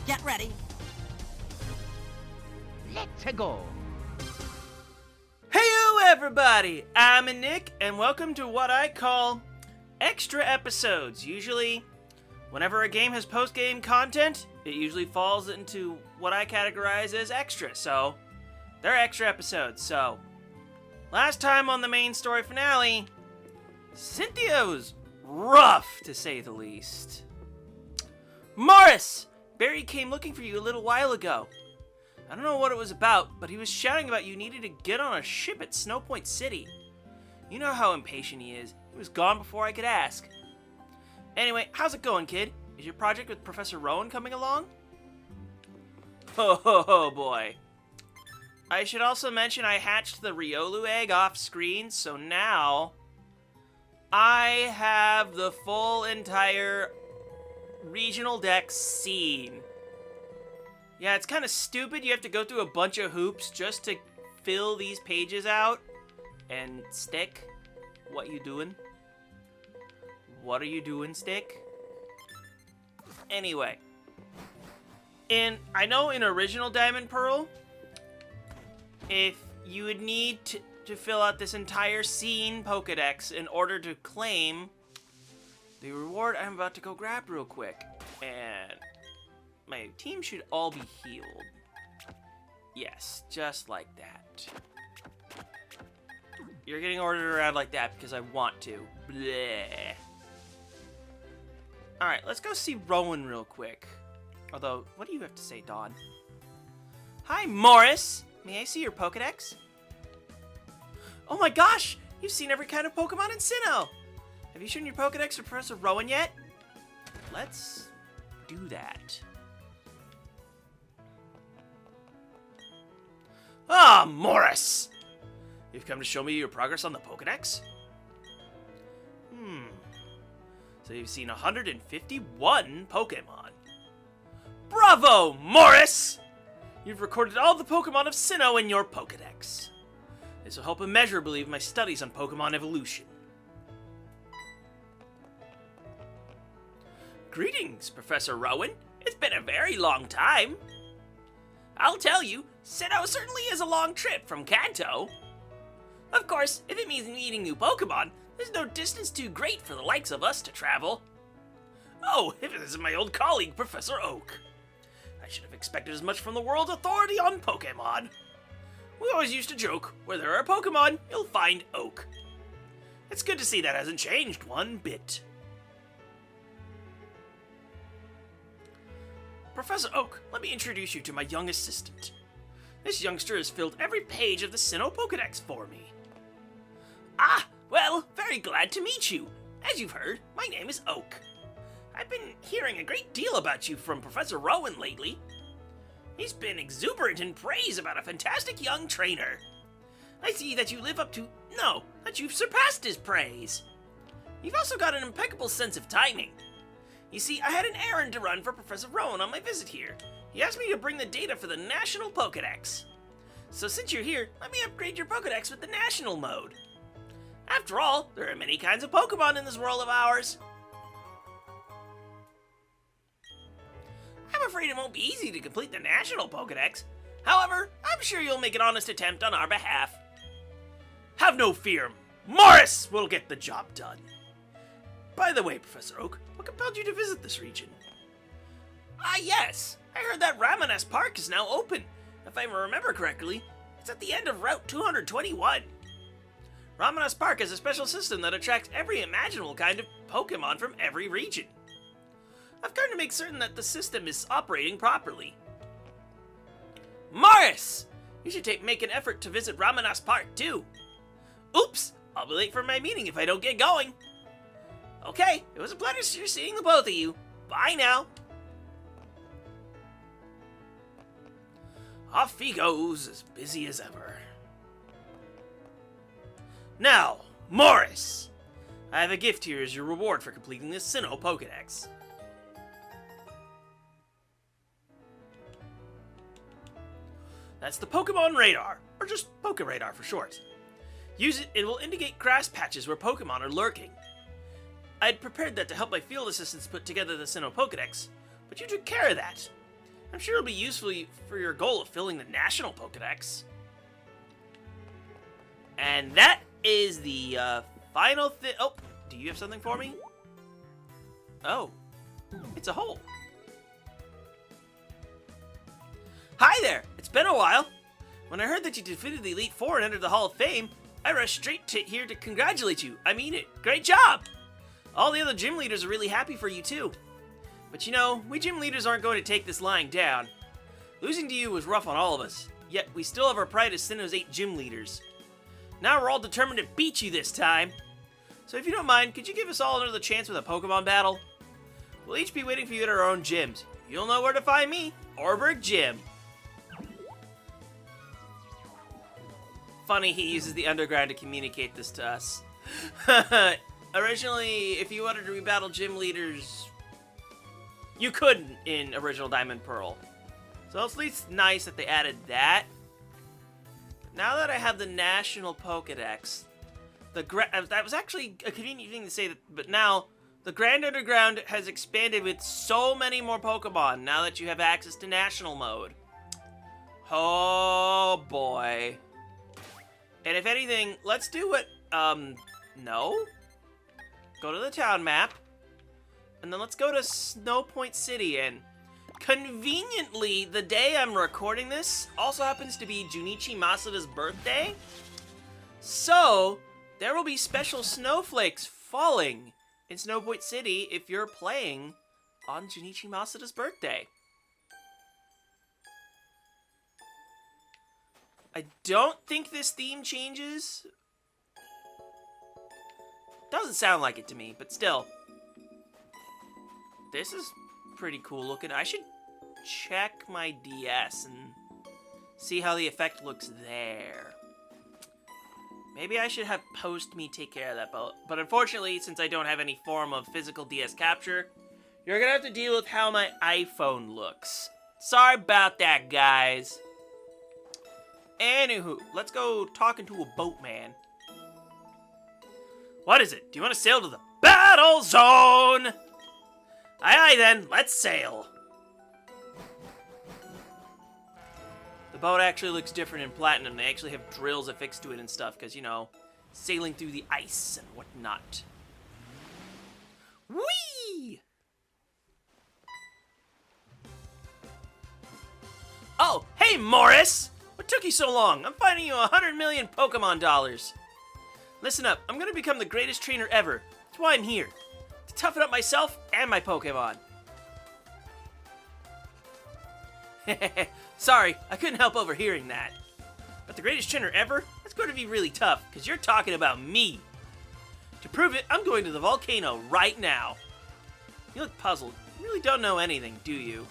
Get ready. Let's go. Heyo everybody, I'm Nick, and welcome to what I call extra episodes. Usually, whenever a game has post-game content, it usually falls into what I categorize as extra, so they're extra episodes. So, last time on the main story finale, Cynthia was rough, to say the least. Morris! Barry came looking for you a little while ago. I don't know what it was about, but he was shouting about you needing to get on a ship at Snowpoint City. You know how impatient he is. He was gone before I could ask. Anyway, how's it going, kid? Is your project with Professor Rowan coming along? Oh boy. I should also mention I hatched the Riolu egg off screen, so now I have the full entire regional dex scene. Yeah, it's kind of stupid. You have to go through a bunch of hoops just to fill these pages out. And Stick, what you doing? What are you doing, Stick? Anyway. I know in original Diamond Pearl, if you would need to fill out this entire scene Pokedex in order to claim the reward I'm about to go grab real quick. And my team should all be healed. Yes, just like that. You're getting ordered around like that because I want to. Bleh. Alright, let's go see Rowan real quick. Although, what do you have to say, Dawn? Hi, Morris! May I see your Pokedex? Oh my gosh! You've seen every kind of Pokemon in Sinnoh! Have you shown your Pokedex to Professor Rowan yet? Let's do that. Ah, Morris! You've come to show me your progress on the Pokedex? So you've seen 151 Pokemon. Bravo, Morris! You've recorded all the Pokemon of Sinnoh in your Pokedex. This will help immeasurably with my studies on Pokemon evolution. Greetings, Professor Rowan. It's been a very long time. I'll tell you, Sinnoh certainly is a long trip from Kanto. Of course, if it means meeting new Pokemon, there's no distance too great for the likes of us to travel. Oh, if it isn't my old colleague, Professor Oak. I should have expected as much from the world's authority on Pokemon. We always used to joke, where there are Pokemon, you'll find Oak. It's good to see that hasn't changed one bit. Professor Oak, let me introduce you to my young assistant. This youngster has filled every page of the Sinnoh Pokedex for me. Ah, well, very glad to meet you. As you've heard, my name is Oak. I've been hearing a great deal about you from Professor Rowan lately. He's been exuberant in praise about a fantastic young trainer. I see that you live up to... No, that you've surpassed his praise. You've also got an impeccable sense of timing. You see, I had an errand to run for Professor Rowan on my visit here. He asked me to bring the data for the National Pokedex. So since you're here, let me upgrade your Pokedex with the National mode. After all, there are many kinds of Pokemon in this world of ours. I'm afraid it won't be easy to complete the National Pokedex. However, I'm sure you'll make an honest attempt on our behalf. Have no fear, Morris will get the job done. By the way, Professor Oak, what compelled you to visit this region? Ah, yes. I heard that Ramanas Park is now open. If I remember correctly, it's at the end of Route 221. Ramanas Park is a special system that attracts every imaginable kind of Pokemon from every region. I've come to make certain that the system is operating properly. Morris! You should make an effort to visit Ramanas Park too. Oops! I'll be late for my meeting if I don't get going. Okay, it was a pleasure seeing the both of you. Bye now. Off he goes, as busy as ever. Now, Morris! I have a gift here as your reward for completing this Sinnoh Pokedex. That's the Pokemon Radar, or just Poke Radar for short. Use it, it will indicate grass patches where Pokemon are lurking. I'd prepared that to help my field assistants put together the Sinnoh Pokedex, but you took care of that. I'm sure it'll be useful for your goal of filling the National Pokédex. And that is the final thing. Oh, do you have something for me? Oh, it's a hole. Hi there! It's been a while. When I heard that you defeated the Elite Four and entered the Hall of Fame, I rushed straight here to congratulate you. I mean it. Great job! All the other gym leaders are really happy for you too. But you know, we gym leaders aren't going to take this lying down. Losing to you was rough on all of us, yet we still have our pride as Sinnoh's 8 gym leaders. Now we're all determined to beat you this time. So if you don't mind, could you give us all another chance with a Pokemon battle? We'll each be waiting for you at our own gyms. You'll know where to find me, Orberg Gym. Funny he uses the underground to communicate this to us. Originally, if you wanted to rebattle gym leaders, you couldn't in original Diamond Pearl. So it's at least nice that they added that. Now that I have the National Pokédex, that was actually a convenient thing to say, but now the Grand Underground has expanded with so many more Pokemon now that you have access to National Mode. Oh boy. And if anything, let's do what, no? Go to the town map, and then let's go to Snow Point City, and conveniently, the day I'm recording this also happens to be Junichi Masuda's birthday. So, there will be special snowflakes falling in Snow Point City if you're playing on Junichi Masuda's birthday. I don't think this theme changes. Doesn't sound like it to me, but still. This is pretty cool looking. I should check my DS and see how the effect looks there. Maybe I should have Post-Me take care of that, but unfortunately, since I don't have any form of physical DS capture, you're gonna have to deal with how my iPhone looks. Sorry about that, guys. Anywho, let's go talking to a boatman. What is it? Do you want to sail to the battle zone? Aye aye then, let's sail. The boat actually looks different in Platinum. They actually have drills affixed to it and stuff, because, you know, sailing through the ice and whatnot. Whee! Oh, hey Morris! What took you so long? I'm finding you 100 million Pokemon dollars. Listen up, I'm gonna become the greatest trainer ever. That's why I'm here. To toughen up myself and my Pokemon. Sorry, I couldn't help overhearing that. But the greatest trainer ever? That's going to be really tough, because you're talking about me. To prove it, I'm going to the volcano right now. You look puzzled. You really don't know anything, do you?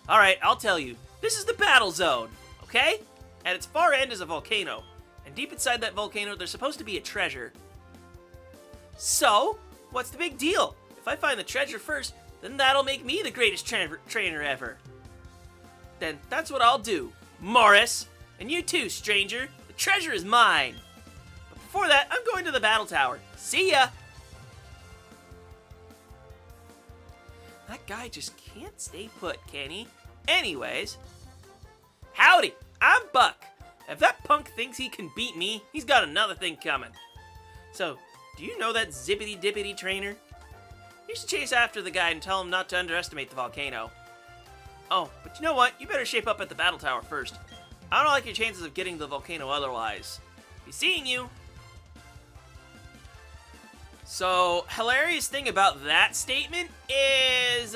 Alright, I'll tell you. This is the battle zone, okay? At its far end is a volcano. And deep inside that volcano, there's supposed to be a treasure. So, what's the big deal? If I find the treasure first, then that'll make me the greatest trainer ever. Then that's what I'll do, Morris. And you too, stranger. The treasure is mine. But before that, I'm going to the battle tower. See ya! That guy just can't stay put, can he? Anyways. Howdy, I'm Buck. If that punk thinks he can beat me, he's got another thing coming. So, do you know that zippity-dippity trainer? You should chase after the guy and tell him not to underestimate the volcano. Oh, but you know what? You better shape up at the battle tower first. I don't like your chances of getting the volcano otherwise. Be seeing you! So, hilarious thing about that statement is,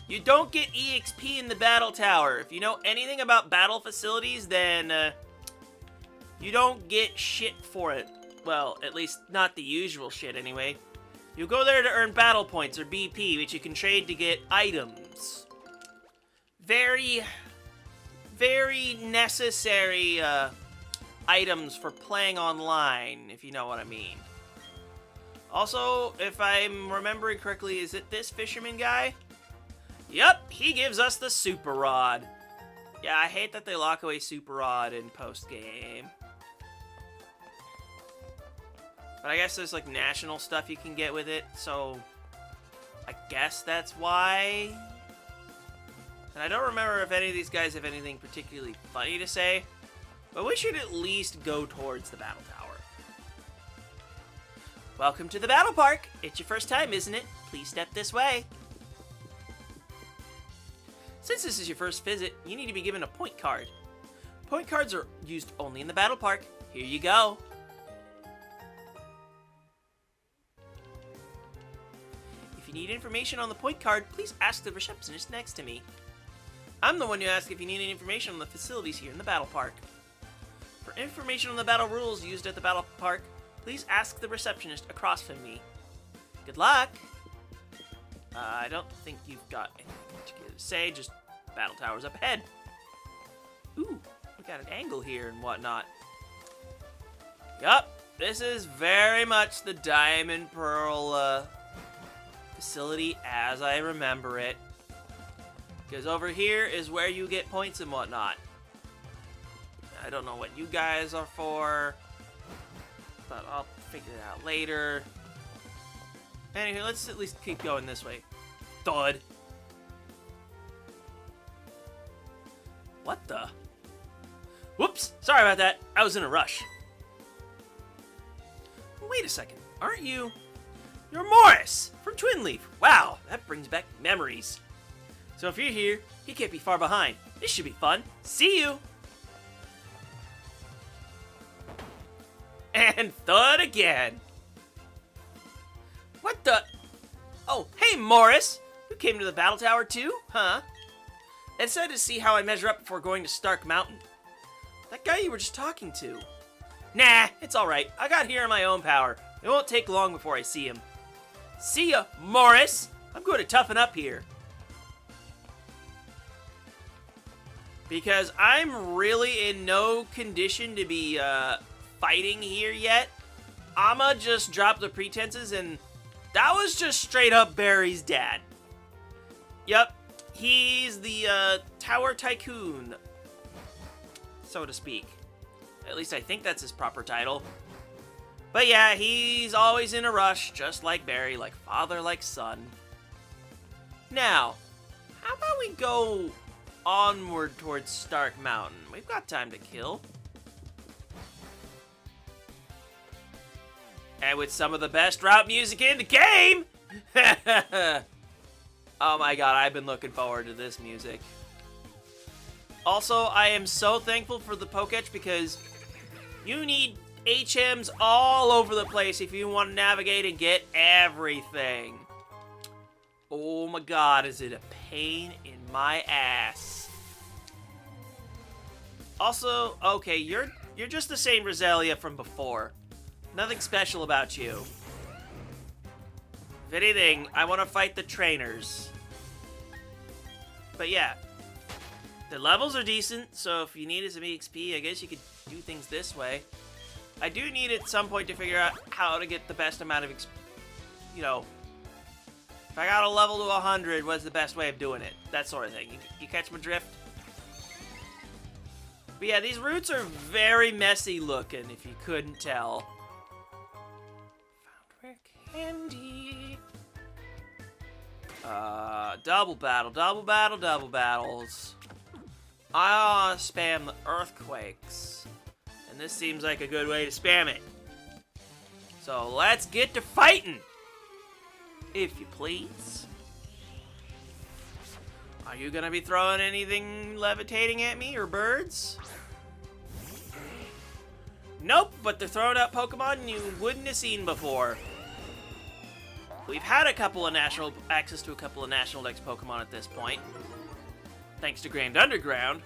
you don't get EXP in the battle tower. If you know anything about battle facilities, then, you don't get shit for it. Well, at least not the usual shit anyway. You go there to earn battle points, or BP, which you can trade to get items. Very, very necessary, items for playing online, if you know what I mean. Also, if I'm remembering correctly, is it this fisherman guy? Yup, he gives us the Super Rod. Yeah, I hate that they lock away Super Rod in post-game. But I guess there's, like, national stuff you can get with it, so I guess that's why And I don't remember if any of these guys have anything particularly funny to say, but we should at least go towards the battle tower. Welcome to the battle park. It's your first time, isn't it? Please step this way. Since this is your first visit, you need to be given a point card. Point cards are used only in the battle park. Here you go. If you need information on the point card, please ask the receptionist next to me. I'm the one who asks if you need any information on the facilities here in the battle park. For information on the battle rules used at the battle park, please ask the receptionist across from me. Good luck! I don't think you've got anything particular to say, just battle towers up ahead. Ooh, we got an angle here and whatnot. Yup, this is very much the Diamond Pearl facility as I remember it. Because over here is where you get points and whatnot. I don't know what you guys are for, but I'll figure it out later. Anyway, let's at least keep going this way. Thud. What the? Whoops! Sorry about that. I was in a rush. Wait a second. Aren't you? You're Morris from Twin Leaf. Wow, that brings back memories. So if you're here, you can't be far behind. This should be fun. See you! And thud again. What the? Oh, hey Morris! You came to the battle tower too, huh? Excited to see how I measure up before going to Stark Mountain. That guy you were just talking to. Nah, it's alright. I got here on my own power. It won't take long before I see him. See ya, Morris! I'm going to toughen up here. Because I'm really in no condition to be, fighting here yet. I'ma just drop the pretenses, and that was just straight up Barry's dad. Yep, he's the, Tower Tycoon, so to speak. At least I think that's his proper title. But yeah, he's always in a rush, just like Barry, like father, like son. Now, how about we go onward towards Stark Mountain? We've got time to kill. And with some of the best route music in the game! Oh my god, I've been looking forward to this music. Also, I am so thankful for the Pokétch because you need HMs all over the place if you want to navigate and get everything. Oh my god, is it a pain in my ass. Also, okay, you're just the same Roselia from before. Nothing special about you. If anything, I want to fight the trainers. But yeah, the levels are decent, so if you needed some EXP, I guess you could do things this way. I do need at some point to figure out how to get the best amount of, you know, if I got a level to 100, what's the best way of doing it? That sort of thing. You catch my drift? But yeah, these routes are very messy looking, if you couldn't tell. Found rare candy. Double battle, double battle, double battles. I spam the earthquakes. And this seems like a good way to spam it. So let's get to fighting! If you please. Are you gonna be throwing anything levitating at me or birds? Nope, but they're throwing out Pokemon you wouldn't have seen before. We've had access to a couple of National Dex Pokemon at this point, thanks to Grand Underground.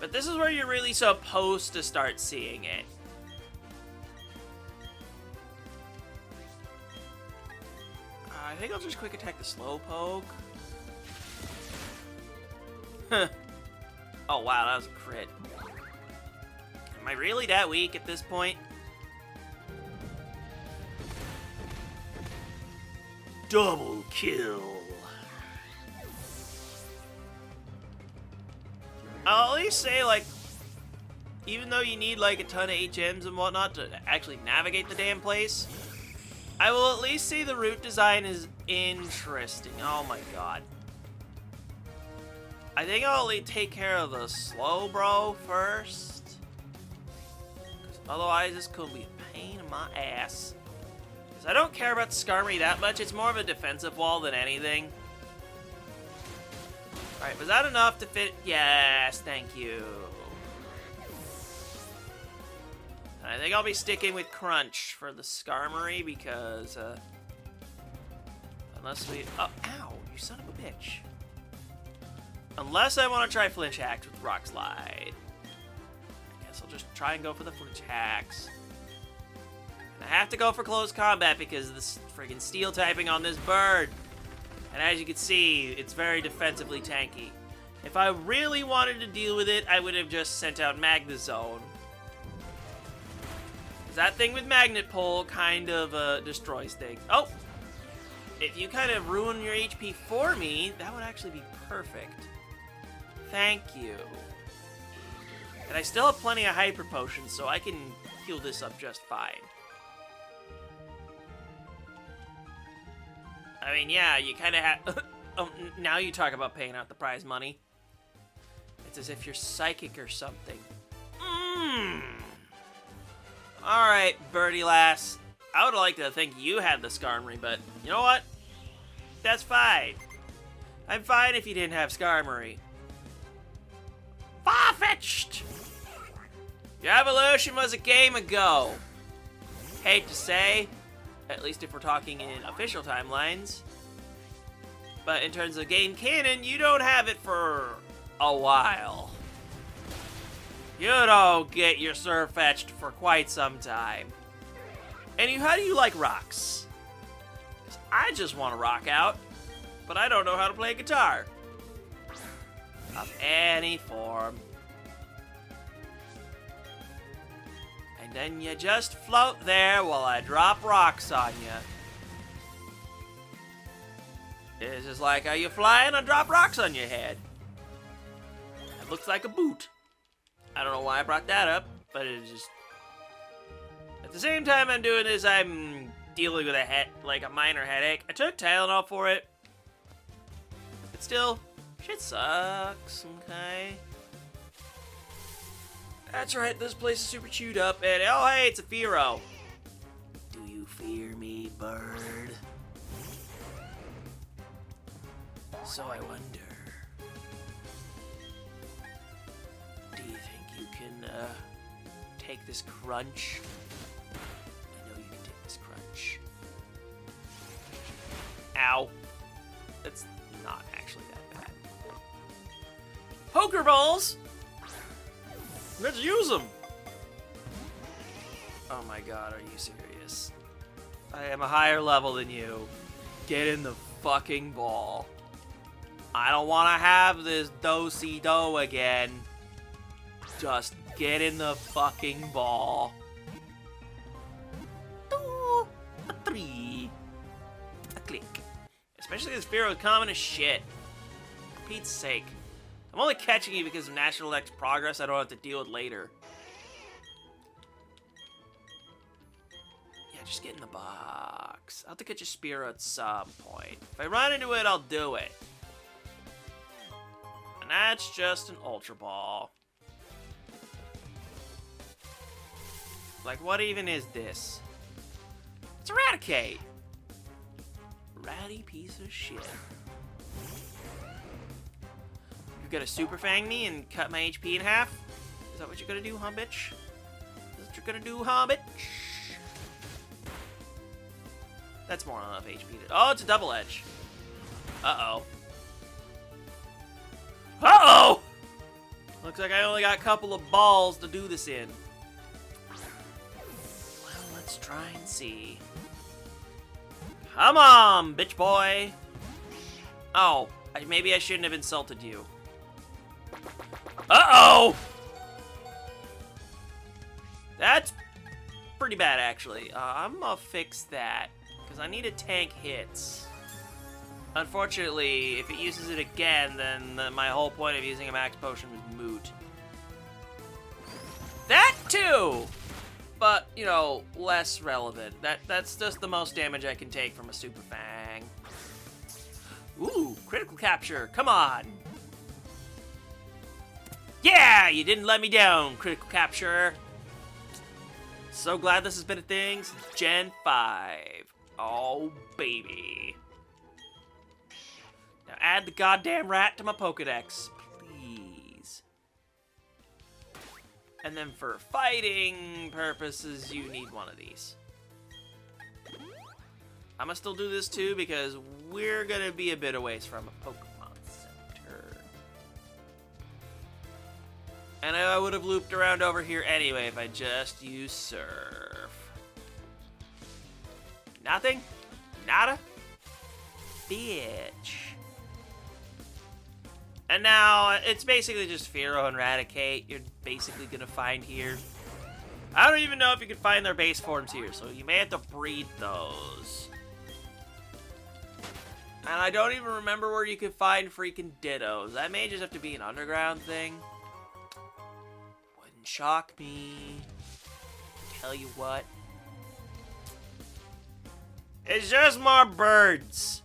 But this is where you're really supposed to start seeing it. I think I'll just quick attack the Slowpoke. Oh wow, that was a crit. Am I really that weak at this point? Double kill. I'll at least say, like, even though you need like a ton of HMs and whatnot to actually navigate the damn place, I will at least say the route design is interesting. Oh my god. I think I'll take care of the slow bro first. Otherwise, this could be a pain in my ass. Because I don't care about the Skarmory that much. It's more of a defensive wall than anything. Alright, was that enough to fit? Yes, thank you. And I think I'll be sticking with Crunch for the Skarmory because, unless we... Oh, ow, you son of a bitch. Unless I want to try Flinch Hacks with Rock Slide. I guess I'll just try and go for the Flinch Hacks. And I have to go for close combat because of this friggin' steel typing on this bird. And as you can see, it's very defensively tanky. If I really wanted to deal with it, I would have just sent out Magnezone. That thing with Magnet Pull kind of destroys things. Oh! If you kind of ruin your HP for me, that would actually be perfect. Thank you. And I still have plenty of Hyper Potions, so I can heal this up just fine. I mean, yeah, you kind of have... Oh, now you talk about paying out the prize money. It's as if you're psychic or something. Alright, Birdie Lass. I would like to think you had the Skarmory, but you know what? That's fine. I'm fine if you didn't have Skarmory. Far-fetched! Your evolution was a game ago. Hate to say, at least if we're talking in official timelines. But in terms of game canon, you don't have it for a while. You don't get your Surfetched for quite some time. And how do you like rocks? 'Cause I just want to rock out, but I don't know how to play guitar. Of any form. And then you just float there while I drop rocks on you. It's just like, are you flying? I drop rocks on your head. It looks like a boot. I don't know why I brought that up, but it's just... At the same time I'm doing this, I'm dealing with a minor headache. I took Tylenol for it. But still, shit sucks, okay? That's right, this place is super chewed up, and oh hey, it's a Fearow. Do you fear me, bird? So I wonder... Do you think you can, take this crunch? I know you can take this crunch. Ow. That's not actually that bad. Pokeballs! Let's use them! Oh my god, are you serious? I am a higher level than you. Get in the fucking ball. I don't want to have this do-si-do again. Just get in the fucking ball. 2, a 3, a click. Especially this Fearow is common as shit. For Pete's sake. I'm only catching you because of National X progress I don't have to deal with later. Yeah, just get in the box. I'll have to catch a Spearow at some point. If I run into it, I'll do it. And that's just an Ultra Ball. Like, what even is this? It's Eradicate! Ratty piece of shit. You're gonna Super Fang me and cut my HP in half? Is that what you're gonna do, huh, bitch? Is that what you're gonna do, huh, bitch? That's more than enough HP. Oh, it's a double edge. Uh-oh. Uh-oh! Looks like I only got a couple of balls to do this in. Well, let's try and see. Come on, bitch boy! Oh, maybe I shouldn't have insulted you. Uh-oh! That's pretty bad, actually. I'm gonna fix that, because I need to tank hits. Unfortunately, if it uses it again, then my whole point of using a max potion was moot. That too! But, you know, less relevant. That's just the most damage I can take from a Super Fang. Ooh, critical capture, come on! Yeah, you didn't let me down, critical capture. So glad this has been a thing since Gen 5. Oh, baby. Now add the goddamn rat to my Pokedex, please. And then for fighting purposes, you need one of these. I'm gonna still do this too because we're gonna be a bit away from a Pokemon Center. And I would have looped around over here anyway if I just used Surf. Nothing? Nada? Bitch. And now, it's basically just Fearow and Raticate you're basically gonna find here. I don't even know if you can find their base forms here, so you may have to breed those. And I don't even remember where you could find freaking Dittos. That may just have to be an underground thing. Wouldn't shock me. Tell you what. It's just more birds.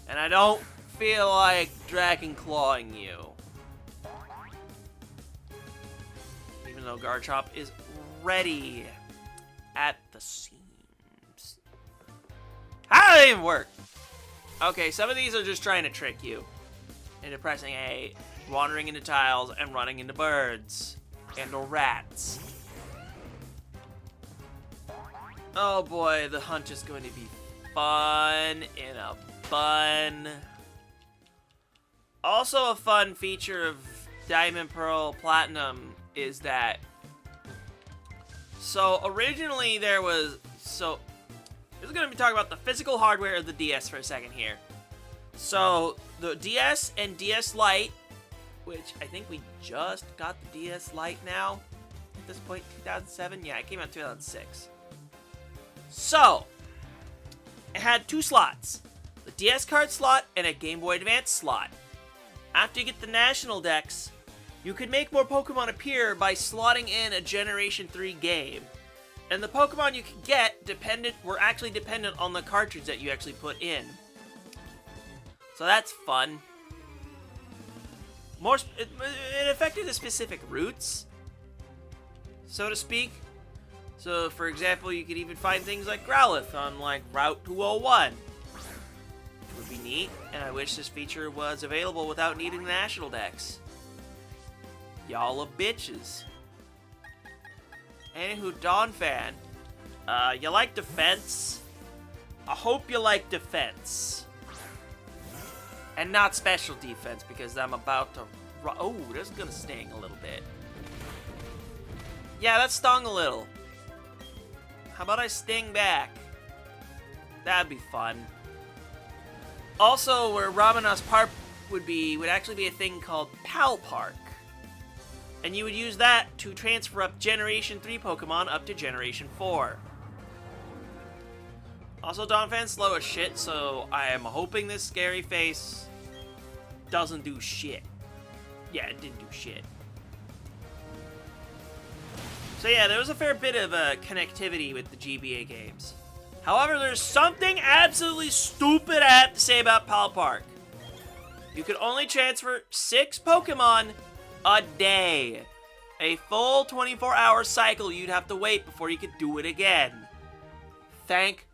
And I don't feel like Dragon Clawing you. Even though Garchomp is ready at the seams. How did that even work? Okay, some of these are just trying to trick you into pressing A, wandering into tiles, and running into birds. And rats. Oh boy, the hunt is going to be fun in a bun. Also a fun feature of Diamond, Pearl, Platinum is that... So, originally there was... So, this is going to be talking about the physical hardware of the DS for a second here. So, the DS and DS Lite, which I think we just got the DS Lite now. At this point, 2007? Yeah, it came out in 2006. So, it had two slots. The DS card slot and a Game Boy Advance slot. After you get the National Dex, you could make more Pokemon appear by slotting in a Generation 3 game. And the Pokemon you could get were actually dependent on the cartridge that you actually put in. So that's fun. It affected the specific routes, so to speak. So, for example, you could even find things like Growlithe on, like, Route 201. It would be neat, and I wish this feature was available without needing the National Dex. Y'all are bitches. Anywho, Dawn Fan, you like defense? I hope you like defense. And not special defense, because I'm about to... Oh, that's gonna sting a little bit. Yeah, that stung a little. How about I sting back? That'd be fun. Also, where Ramanas Park would actually be a thing called Pal Park. And you would use that to transfer up Generation 3 Pokemon up to Generation 4. Also, Donphan's slow as shit, so I am hoping this scary face doesn't do shit. Yeah, it didn't do shit. So yeah, there was a fair bit of connectivity with the GBA games. However, there's something absolutely stupid I have to say about Pal Park. You could only transfer 6 Pokemon a day. A full 24-hour cycle you'd have to wait before you could do it again. Thank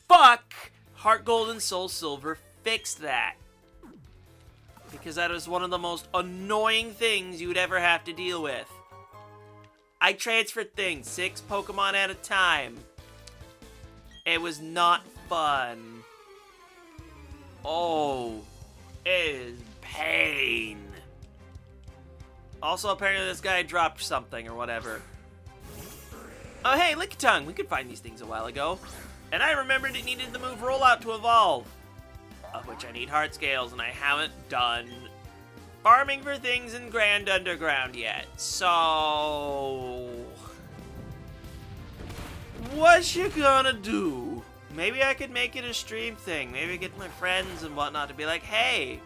fuck Heart Gold and Soul Silver fixed that. Because that is one of the most annoying things you would ever have to deal with. I transferred things 6 Pokemon at a time. It was not fun. Oh, it is pain. Also, apparently this guy dropped something or whatever. Oh, hey, Lickitung. We could find these things a while ago. And I remembered it needed the move Rollout to evolve. Of which I need heart scales, and I haven't done farming for things in Grand Underground yet. So... what you gonna do? Maybe I could make it a stream thing. Maybe get my friends and whatnot to be like, hey,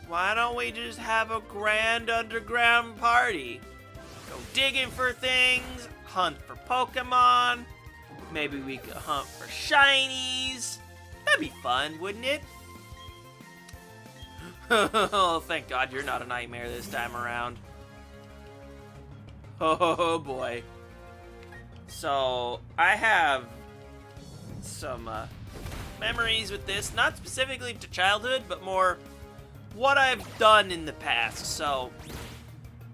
why don't we just have a Grand Underground party? Go digging for things, hunt for Pokemon, maybe we could hunt for shinies. That'd be fun, wouldn't it? Oh, thank God you're not a nightmare this time around. Oh boy. So, I have some memories with this, not specifically to childhood, but more what I've done in the past. So,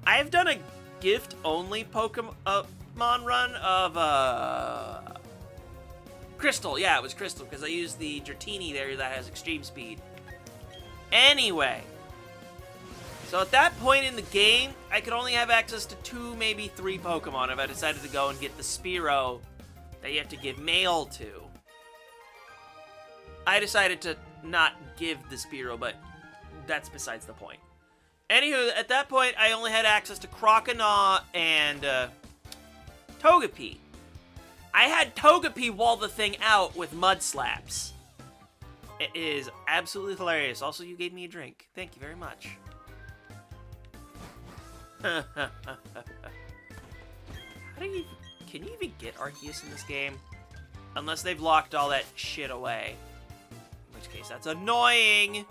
I've done a gift-only Pokemon run of, Crystal. Yeah, it was Crystal, because I used the Dratini there that has extreme speed. Anyway, so at that point in the game, I could only have access to 2, maybe 3 Pokemon if I decided to go and get the Spearow that you have to give mail to. I decided to not give the Spearow, but that's besides the point. Anywho, at that point, I only had access to Croconaw and Togepi. I had Togepi wall the thing out with Mud Slaps. It is absolutely hilarious. Also, you gave me a drink. Thank you very much. Can you even get Arceus in this game? Unless they've locked all that shit away. In which case, that's annoying.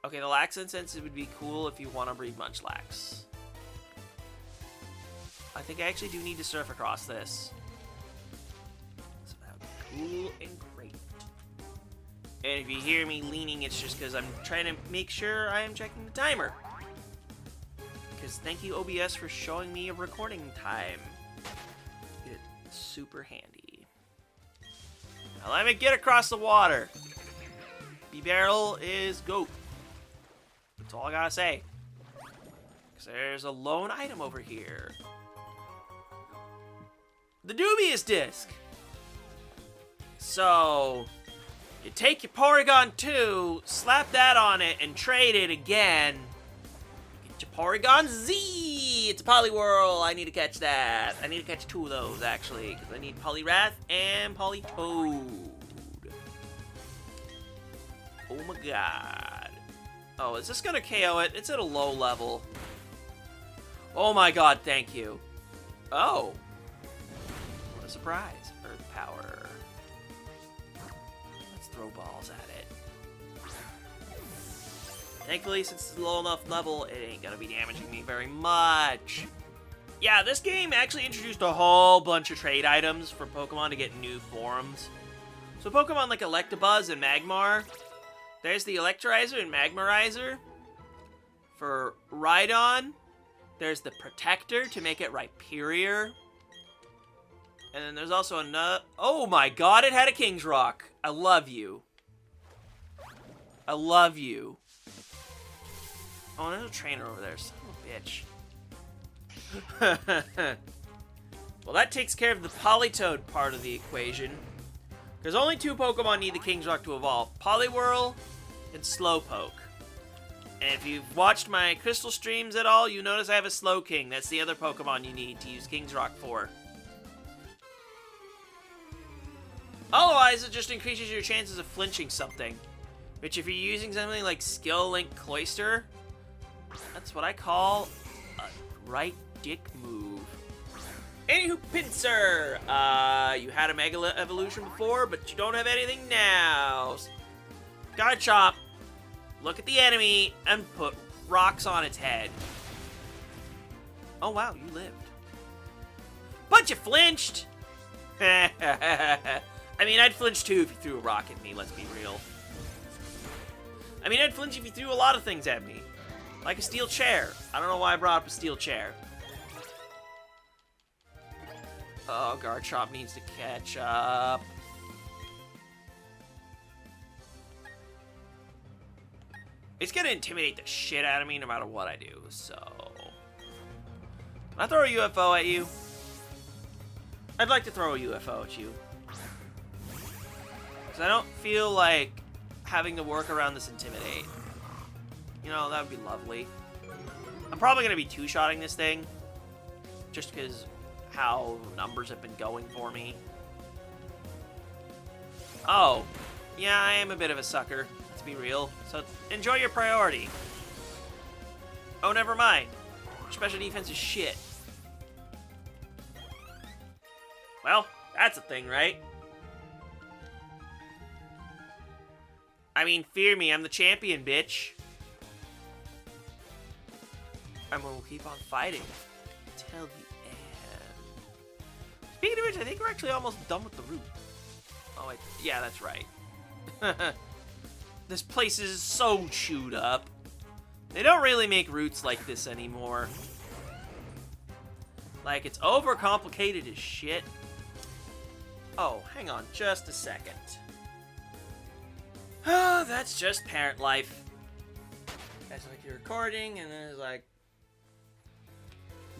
Okay, the Lax Incense would be cool if you want to breed Munchlax. I think I actually do need to surf across this. So that would be cool and great. And if you hear me leaning, it's just because I'm trying to make sure I am checking the timer. Because thank you, OBS, for showing me a recording time. It's super handy. Now let me get across the water. B-Barrel is go. That's all I gotta say. Because there's a lone item over here. The Dubious Disc. So, you take your Porygon 2, slap that on it, and trade it again. Get your Porygon Z! It's a Poliwhirl. I need to catch that. I need to catch 2 of those, actually, because I need Poliwrath and Politoed. Oh my god. Oh, is this gonna KO it? It's at a low level. Oh my god, thank you. Oh. What a surprise. Earth Power. Let's throw balls at it. Thankfully, since it's a low enough level, it ain't gonna be damaging me very much. Yeah, this game actually introduced a whole bunch of trade items for Pokemon to get new forms. So Pokemon like Electabuzz and Magmar, there's the Electrizer and Magmarizer. For Rhydon, there's the Protector to make it Rhyperior. And then there's also another... Oh my god, it had a King's Rock. I love you. I love you. Oh, there's a trainer over there. Son of a bitch. Well, that takes care of the Politoed part of the equation. There's only 2 Pokemon need the King's Rock to evolve. Poliwhirl and Slowpoke. And if you've watched my Crystal streams at all, you notice I have a Slowking. That's the other Pokemon you need to use King's Rock for. Otherwise, it just increases your chances of flinching something. Which, if you're using something like Skill Link Cloister, that's what I call a right dick move. Anywho, Pinsir! You had a Mega Evolution before, but you don't have anything now. Gotta chop, look at the enemy, and put rocks on its head. Oh wow, you lived. But you flinched! I mean, I'd flinch too if you threw a rock at me, let's be real. I mean, I'd flinch if you threw a lot of things at me. Like a steel chair. I don't know why I brought up a steel chair. Oh, Garchomp needs to catch up. It's gonna intimidate the shit out of me no matter what I do, so... Can I throw a UFO at you? I'd like to throw a UFO at you. Because I don't feel like having to work around this Intimidate. You know, that would be lovely. I'm probably going to be two-shotting this thing. Just because how numbers have been going for me. Oh. Yeah, I am a bit of a sucker, let's be real. So enjoy your priority. Oh, never mind. Special defense is shit. Well, that's a thing, right? I mean, fear me, I'm the champion, bitch. And we'll keep on fighting till the end. Speaking of which, I think we're actually almost done with the route. Oh, wait. Yeah, that's right. This place is so chewed up. They don't really make routes like this anymore. Like, it's overcomplicated as shit. Oh, hang on just a second. Oh, that's just parent life. That's like you're recording, and then it's like...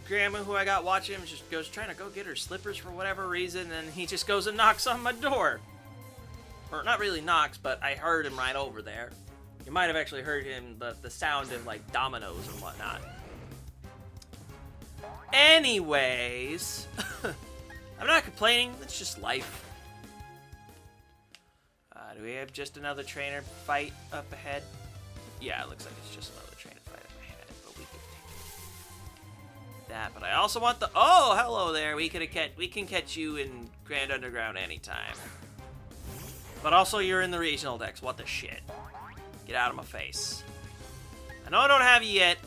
Grandma, who I got watching him, just goes trying to go get her slippers for whatever reason, and he just goes and knocks on my door. Or not really knocks, but I heard him right over there. You might have actually heard him, the sound of like dominoes and whatnot. Anyways, I'm not complaining, it's just life. Do we have just another trainer fight up ahead? Yeah, it looks like it's just another trainer fight up ahead, but we can take that. But I also want the... Oh, hello there. We can catch you in Grand Underground anytime. But also, you're in the regional decks. What the shit? Get out of my face. I know I don't have you yet,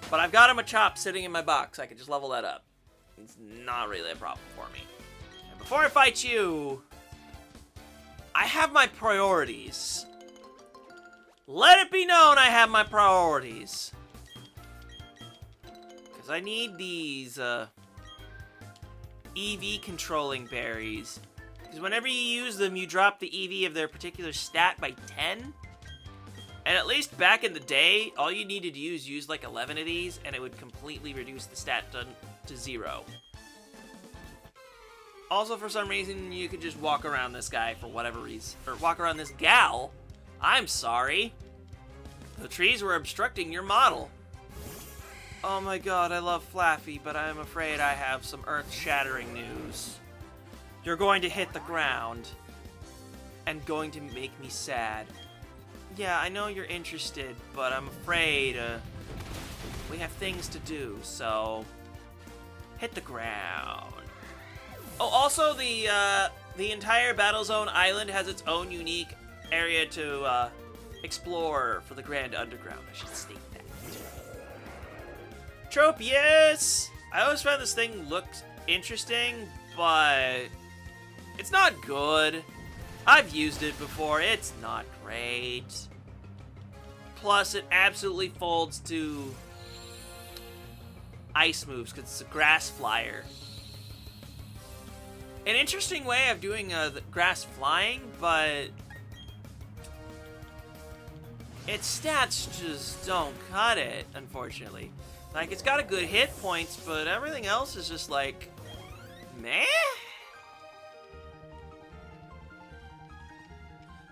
but I've got a Machop sitting in my box. I can just level that up. It's not really a problem for me. And before I fight you, I have my priorities. Let it be known I have my priorities. Because I need these EV controlling berries. Because whenever you use them, you drop the EV of their particular stat by 10. And at least back in the day, all you needed to use like 11 of these, and it would completely reduce the stat to 0. Also, for some reason, you could just walk around this guy for whatever reason. Or walk around this gal. I'm sorry. The trees were obstructing your model. Oh my god, I love Flaffy, but I'm afraid I have some earth-shattering news. You're going to hit the ground. And going to make me sad. Yeah, I know you're interested, but I'm afraid we have things to do, so hit the ground. Oh, also the entire Battlezone Island has its own unique area to explore for the Grand Underground. I should state that. Tropius! I always found this thing looked interesting, but it's not good. I've used it before. It's not great. Plus, it absolutely folds to ice moves because it's a grass flyer. An interesting way of doing the grass flying, but its stats just don't cut it, unfortunately. Like, it's got a good hit points, but everything else is just like, meh?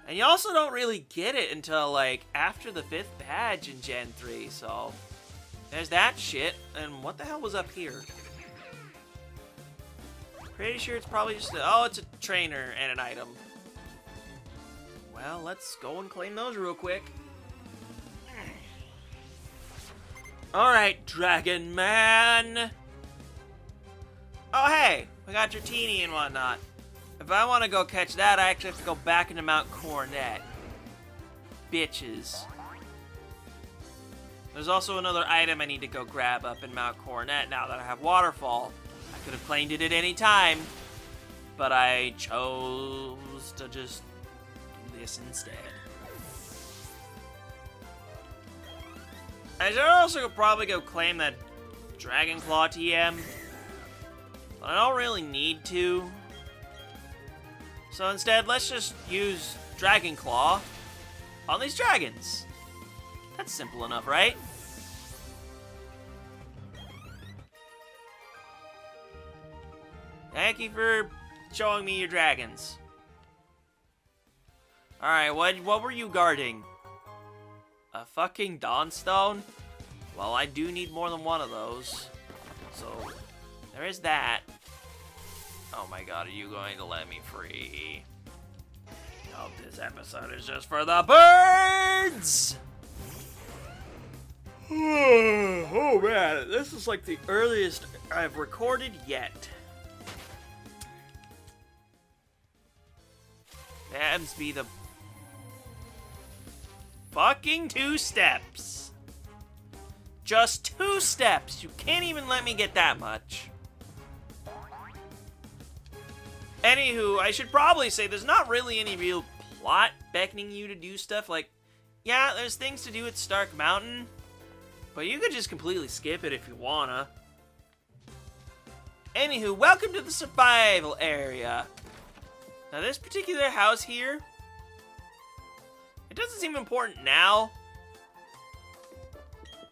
And you also don't really get it until, like, after the 5th badge in Gen 3, so there's that shit. And what the hell was up here? Pretty sure it's probably just oh, it's a trainer and an item. Well, let's go and claim those real quick. Alright, Dragon Man! Oh, hey! We got your teenie and whatnot. If I want to go catch that, I actually have to go back into Mount Coronet. Bitches. There's also another item I need to go grab up in Mount Coronet now that I have Waterfall. I could have claimed it at any time, but I chose to just do this instead. I should also probably go claim that Dragon Claw TM, but I don't really need to. So instead, let's just use Dragon Claw on these dragons. That's simple enough, right? Thank you for showing me your dragons. Alright, what were you guarding? A fucking Dawnstone? Well, I do need more than one of those. So, there is that. Oh my god, are you going to let me free? Oh, this episode is just for the birds! Oh man, this is like the earliest I've recorded yet. Dabs be the fucking 2 steps. just 2 steps. You can't even let me get that much. Anywho, I should probably say there's not really any real plot beckoning you to do stuff. Like, yeah, there's things to do at Stark Mountain, but you could just completely skip it if you wanna. Anywho, welcome to the survival area. Now, this particular house here, it doesn't seem important now.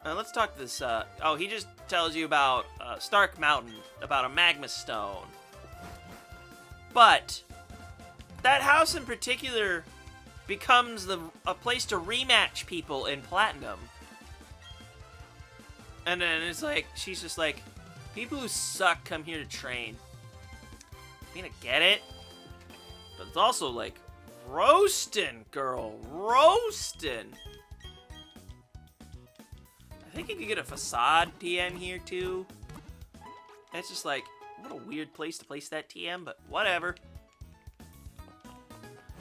Let's talk to this, oh, he just tells you about Stark Mountain, about a magma stone. But that house in particular becomes a place to rematch people in Platinum. And then it's like, she's just like, people who suck come here to train. I mean, I get it. But it's also like, roastin', girl, roastin'. I think you could get a facade TM here too. It's just like, what a weird place to place that TM, but whatever.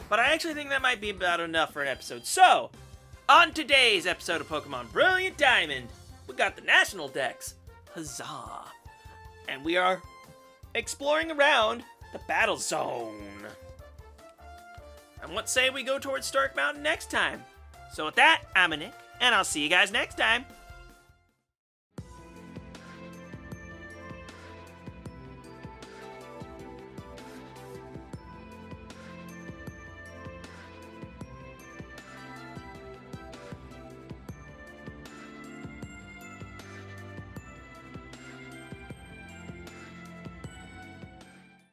But I actually think that might be about enough for an episode. So, on today's episode of Pokemon Brilliant Diamond, we got the National Dex. Huzzah! And we are exploring around the Battle Zone. And what say we go towards Stark Mountain next time? So with that, I'm Nick, and I'll see you guys next time.